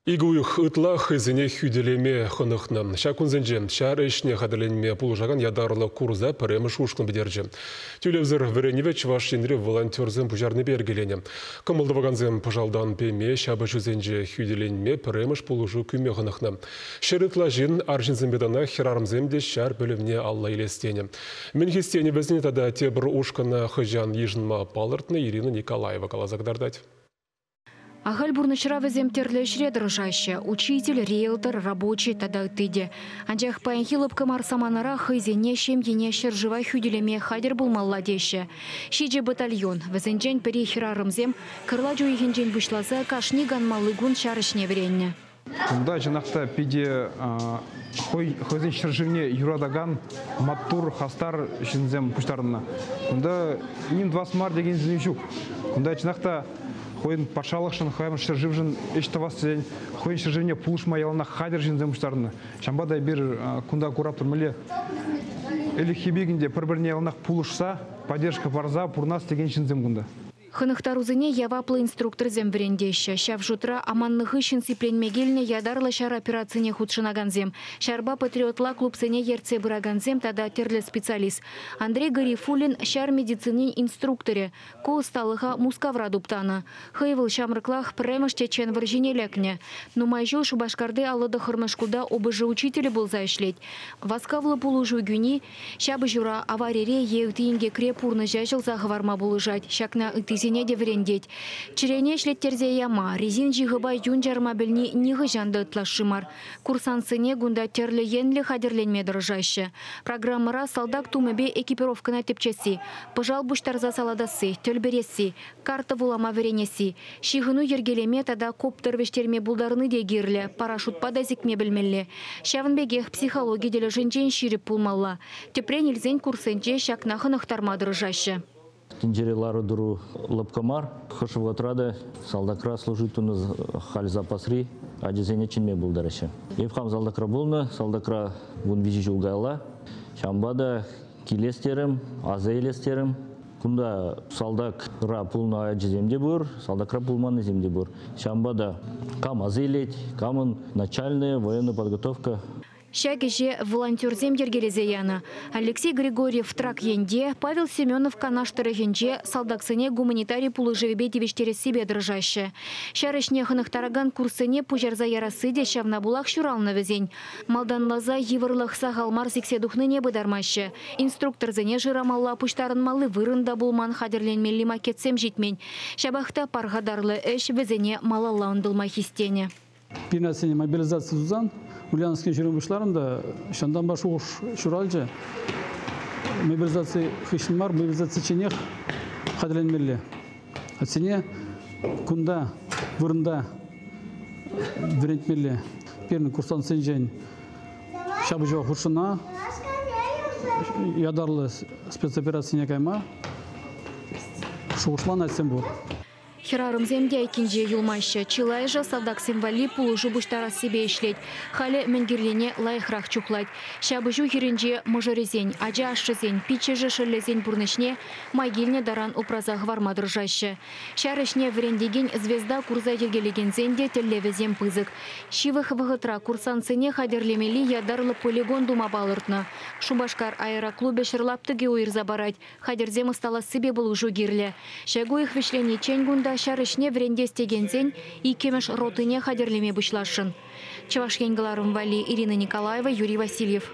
Игуих ытлах изіне хүделеме хынықны. Шакунзенжем, шар ішіне қадырленме пулжаған ядарлы курза піреміш ушқын бідерджем. Тюлевзір віреневе чываш енре волонтерзем бұжарны бергелене. Кымылдывағанзем пыжалдан пеме шабы жүзенже хүделенме піреміш пулжу күме хынықны. Шерытла жин аржинзембедана херарымземде шар бөлімне алла елестене. Мен хестене бізіне тада тебір ушқына хыжан ежінма палыртны Ирина Николаева калазагдардать. Ахаль бурнычра везем терлешре дрожаще, учитель, риэлтор, рабочий тада тыде. Анжах паянхилып камар саманара хызене шемьене шержива хюделеме хадер булмалла деше. Шиже батальон, везенжен перехирарымзем, кырла жуйхенжен вышлаза кашни ганмалы гун шарышне веренне. Кунда жанақта пиде хозин шерживне юрадаган маттур хастар шинзем пуштарына. Кунда ним 20 мар деген зенчук. Кунда жанақта Хойн пашалықшын, хойн шыржывжын, ештавас ден, хойн шыржывне пулышма ялына хадер жинзем ұштарыны. Шамбадай бір кунда кураптыр мүлі. Әлі хебегінде бір-біріне ялынақ пулышса, поддержка барза, пурнас деген жинзем күнда. Хынықтарузыне яваплы инструктор зембірендеші. Шав жутра аманнығы шинсипленмегеліне ядарлы шар операцияне худшынаганзем. Шарба патриотла клубсыне ерце бұраганзем тада терлі специалист. Андрей Гарифулин шар медицинин инструкторе. Ко усталыға мускавра дуптаны. Хыйвыл шамрыклах премыш чечен варжинелекне. Нумайжу шубашкарды алыды хырмышкуда обыжы учителі болза ішлет. Васкавлы пулужу гүні, шабы жура аварире еутиинге крепурны жажыл зағыварма болыжать. Шакна Зене деврендеть. Чирене шлеттерзе яма, резин жиғыбай юн жарма білні ниғы жанды ытлашымар. Курсансыне гунда терлі енлі хадерленме дырыжайшы. Программыра салдак тумебе экипировкана тепчесі. Пыжал буштарза саладасы, төлбересі, карта вулама веренесі. Шиғыну ергелеме тада коптыр вештерме булдарыны дегерлі, парашютпа да зикме білмелі. Шавынбегех психология делі жынжен ширіп пулмалла. Тепрен илзен курсенче шакнахын ықтарма дырыжайшы. Тинжерелары дуру лапкамар, хашыватрада, салдакра служит у нас халь запасри, а дизайне чинме был дараще. Евхам салдакра булна, салдакра вон вижу жулгайла, шамбада килестерем, азейлестерем, кунда салдакра пулна земде бур, салдакра пулманы земде бур. Шамбада кам азейлеть, камын начальная военная подготовка. Шагеже волонтерзем ергелезе яна. Алексей Григорьев трак енде, Павел Семенов канаштыры енде, салдаксыне гуманитарий пулы живебе девештере себе дрожаще. Шарышне хынықтараган курсыне пужарза ярасыде шавнабулах шуралны везень. Малданлаза евырлых сағалмар зиксе духныне быдармаще. Инструкторзыне жырамалла пуштарынмалы вырында булман хадерленмелли макетсем житмен. Шабахта паргадарлы эш везене малалла ындылма хистене. Пинасыне мобилизация зузан. Ульяновский жүрен бұшларында шандан башы ош шуралжы мобилизация хышынмар, мобилизация ченех қадыленмелі. Әтсене күнда, вырында вірентмелі. Перні курсан сен жән шабы жауа хұршына ядарлы спецоперацияне кайма шуғышлан әтсен бұл. Хирарымземде айкинже юлмайшы. Чилайжа салдак символи пулужу буштара себе ишлет. Халі мінгерлене лайықрақ чуклать. Шабыжу хиринже мажорезень, ажа ашшызень, пичежі шырлезень бурнышне, майгелне даран упразах вармадыржашы. Шарышне врендеген звезда курза ергелеген зенде теллевезем пызык. Шивых вғытра курсансыне хадерлемели ядарлы полигон дума балыртны. Шубашкар аэроклубе шырлаптыге уйырза барать. Хадерзем ыстала себе булужу гирле. Шагуих вишлене ченгунда шарышне врендестеген и кемеш ротыне хадерлеме бұшлашын. Чаваш Янгеларым Вали, Ирина Николаева, Юрий Васильев.